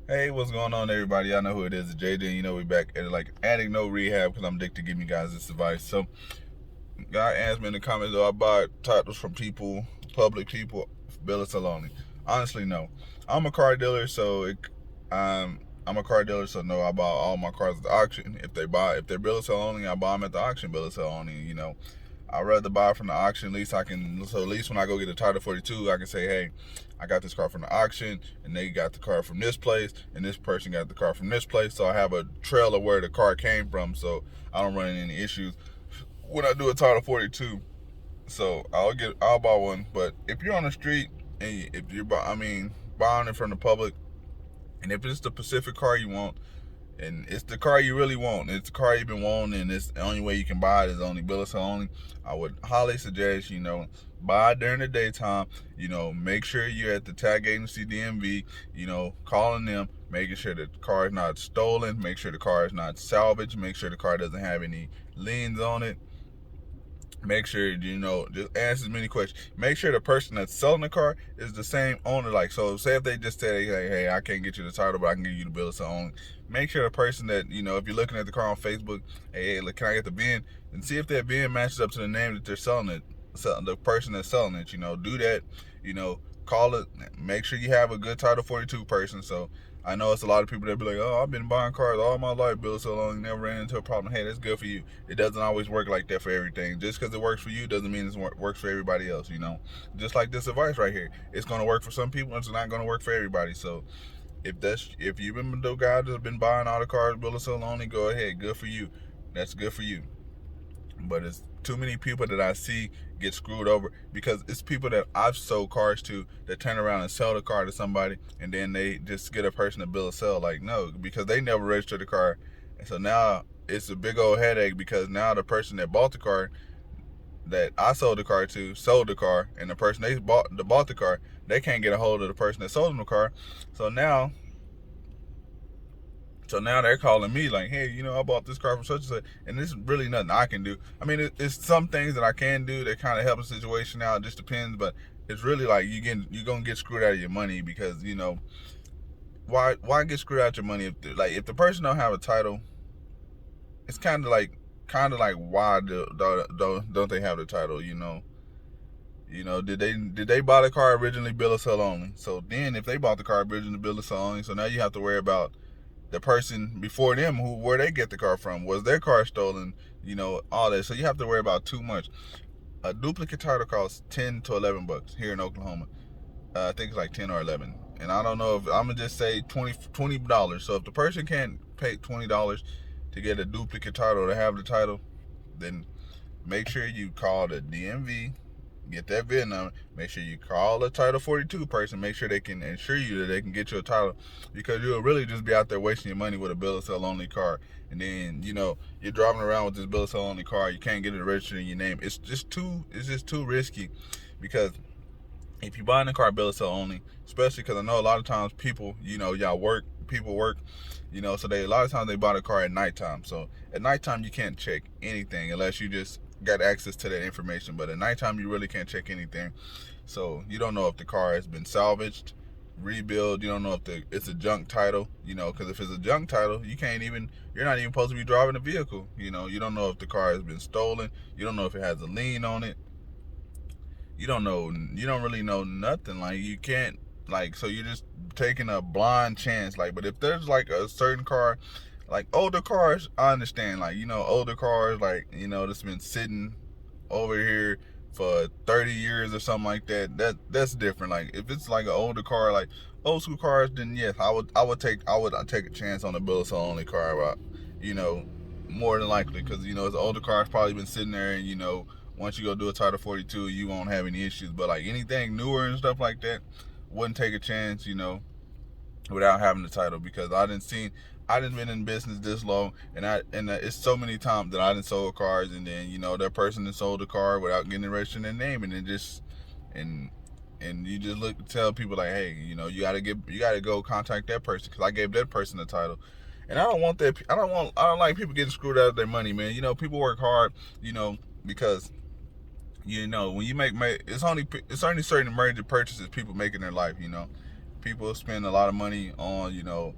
Hey, what's going on, everybody? I know who it is. It's JJ. You know, we back at Addict No Rehab because I'm addicted to giving you guys this advice. So, guy asked me in the comments, do I buy titles from people, public people, Bill Saloni? Honestly, no. I'm a car dealer, I'm a car dealer, so no. I buy all my cars at the auction. If they're Bill Saloni, I buy them at the auction. Bill Saloni, you know. I'd rather buy from the auction. At least I can. So at least when I go get a Title 42, I can say, hey, I got this car from the auction, and they got the car from this place, and this person got the car from this place. So I have a trail of where the car came from, so I don't run into any issues when I do a Title 42. So I'll buy one. But if you're on the street and if you're buying it from the public, and if it's the Pacific car you want, and it's the car you really want, it's the car you've been wanting, and it's the only way you can buy it is only Bill only, I would highly suggest, buy during the daytime. Make sure you're at the tag agency DMV, calling them, making sure the car is not stolen, make sure the car is not salvaged, make sure the car doesn't have any liens on it. Make sure just ask as many questions. Make sure the person that's selling the car is the same owner. Like, so say if they just say, hey, I can't get you the title, but I can give you the bill of sale only. Make sure the person that, if you're looking at the car on Facebook, hey, look, can I get the VIN? And see if that VIN matches up to the name that they're selling it. So the person that's selling it, do that. Call it. Make sure you have a good Title 42 person. So I know it's a lot of people that be like, oh, I've been buying cars all my life, Bill, so long, never ran into a problem. Hey, that's good for you. It doesn't always work like that for everything. Just because it works for you doesn't mean it works for everybody else, Just like this advice right here. It's going to work for some people, it's not going to work for everybody. So if you've been the guy that's been buying all the cars, Bill, so only, go ahead. Good for you. That's good for you. But it's too many people that I see get screwed over because it's people that I've sold cars to that turn around and sell the car to somebody, and then they just get a person a bill of sale. Like, no, because they never registered the car. And so now it's a big old headache because now the person that bought the car that I sold the car to sold the car, and the person they bought the car, they can't get a hold of the person that sold them the car. So now so now they're calling me like, hey, I bought this car from such and such, and there's really nothing I can do. I mean, it's some things that I can do that kind of help the situation out. It just depends, but it's really like you're gonna get screwed out of your money because why get screwed out of your money if the person don't have a title? It's kind of like why don't they have the title? Did they buy the car originally bill of sale only? So then if they bought the car originally bill of sale only, so now you have to worry about the person before them where they get the car from. Was their car stolen? All that. So you have to worry about too much. A duplicate title costs $10 to $11 here in Oklahoma. I think it's like 10 or 11. And I don't know if I'm gonna just say $20. So if the person can't pay $20 to get a duplicate title to have the title, then make sure you call the DMV, get that VIN number. Make sure you call a Title 42 person. Make sure they can ensure you that they can get you a title, because you'll really just be out there wasting your money with a bill of sale only car. And then you're driving around with this bill of sale only car. You can't get it registered in your name. It's just too risky, because if you buy a car bill of sale only, especially because I know a lot of times people, people work, so a lot of times they buy the car at nighttime. So at nighttime you can't check anything unless you just got access to that information. But at nighttime you really can't check anything. So you don't know if the car has been salvaged, rebuilt. You don't know if it's a junk title, because if it's a junk title, you're not even supposed to be driving the vehicle. You don't know if the car has been stolen. You don't know if it has a lien on it. You don't really know nothing. Like, you can't, so you're just taking a blind chance. But if there's like a certain car, like older cars, I understand. Older cars, that's been sitting over here for 30 years or something like that's different. Like, if it's like an older car, like old school cars, then yes, I would take a chance on a bill of sale only car. you know More than likely, because it's an older car, it's probably been sitting there, and once you go do a Title 42, you won't have any issues. But like anything newer and stuff like that, wouldn't take a chance, without having the title, because I didn't been in business this long, and it's so many times that I didn't sold cars, and then that person that sold the car without getting it registered in their name, and then just and you just tell people like, hey, you gotta go contact that person, because I gave that person the title. And I don't want that. I don't like people getting screwed out of their money, man. People work hard, because when you it's only certain emergency purchases people make in their life, people spend a lot of money on, you know,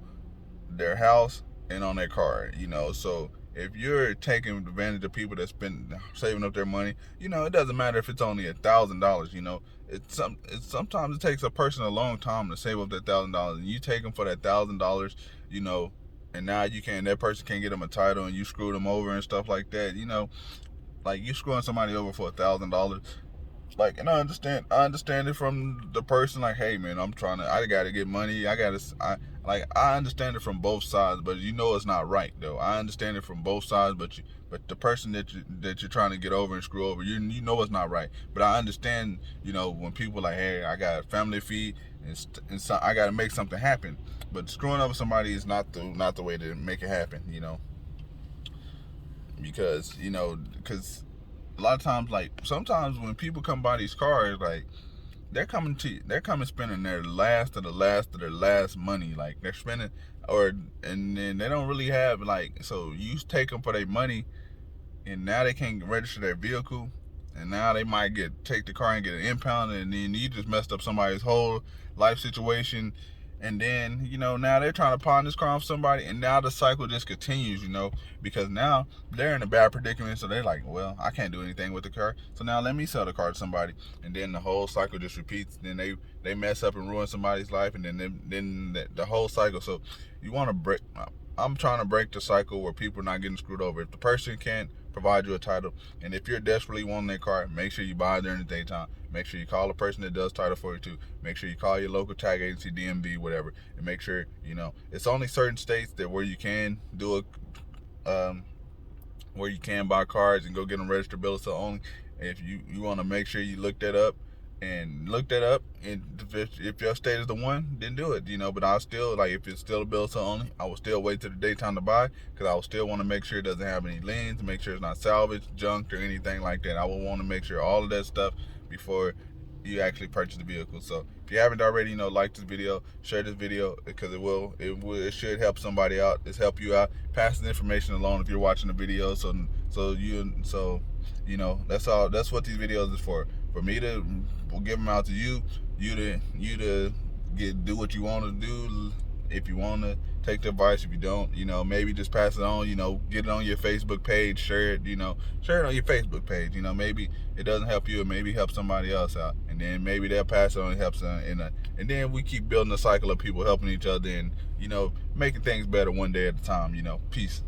their house and on their car, you know. So if you're taking advantage of people that spend saving up their money, you know, it doesn't matter if it's only $1,000, you know. Sometimes it takes a person a long time to save up that $1,000, and you take them for that $1,000, you know, and now that person can't get them a title, and you screw them over and stuff like that, you know. Like, you screwing somebody over for $1,000. Like, and I understand it from the person, like, hey man, I gotta get money, I understand it from both sides, but you know it's not right though. I understand it from both sides, but the person that you're trying to get over and screw over, you know it's not right. But I understand, you know, when people like, hey, I got a family to feed, and so I gotta make something happen. But screwing over somebody is not the way to make it happen, you know. Because a lot of times, like, sometimes when people come buy these cars, like, they're coming spending their last of their last money. Like, they're spending, and then they don't really have, like, so you take them for their money, and now they can't register their vehicle, and now they might take the car and get it impounded, and then you just messed up somebody's whole life situation. And then, you know, now they're trying to pawn this car off somebody, and now the cycle just continues, you know, because now they're in a bad predicament. So they're like, well, I can't do anything with the car, so now let me sell the car to somebody. And then the whole cycle just repeats. Then they mess up and ruin somebody's life, and then the whole cycle. So you want to break. I'm trying to break the cycle where people are not getting screwed over. If the person can't provide you a title, and if you're desperately wanting their car, make sure you buy it during the daytime. Make sure you call the person that does title for you too. Make sure you call your local tag agency, DMV, whatever, and make sure, you know, it's only certain states that where you can do where you can buy cars and go get them registered bill of sale only. If you want to make sure you look that up, and if your state is the one, then do it, you know. But I'll still, like, if it's still a bill of sale only, I will still wait till the daytime to buy, because I will still want to make sure it doesn't have any liens, make sure it's not salvaged, junked, or anything like that. I will want to make sure all of that stuff before you actually purchase the vehicle. So if you haven't already, you know, like this video, share this video, because it should help somebody out. It's help you out. Pass the information along if you're watching the video. So you know, that's all. That's what these videos is for. For me to give them out to you to do what you want to do. If you want to take the advice, if you don't, you know, maybe just pass it on, you know, get it on your Facebook page, share it, you know, share it on your Facebook page, you know, maybe it doesn't help you, or maybe help somebody else out, and then maybe they'll pass it on and help some, and then we keep building a cycle of people helping each other, and, you know, making things better one day at a time, you know. Peace.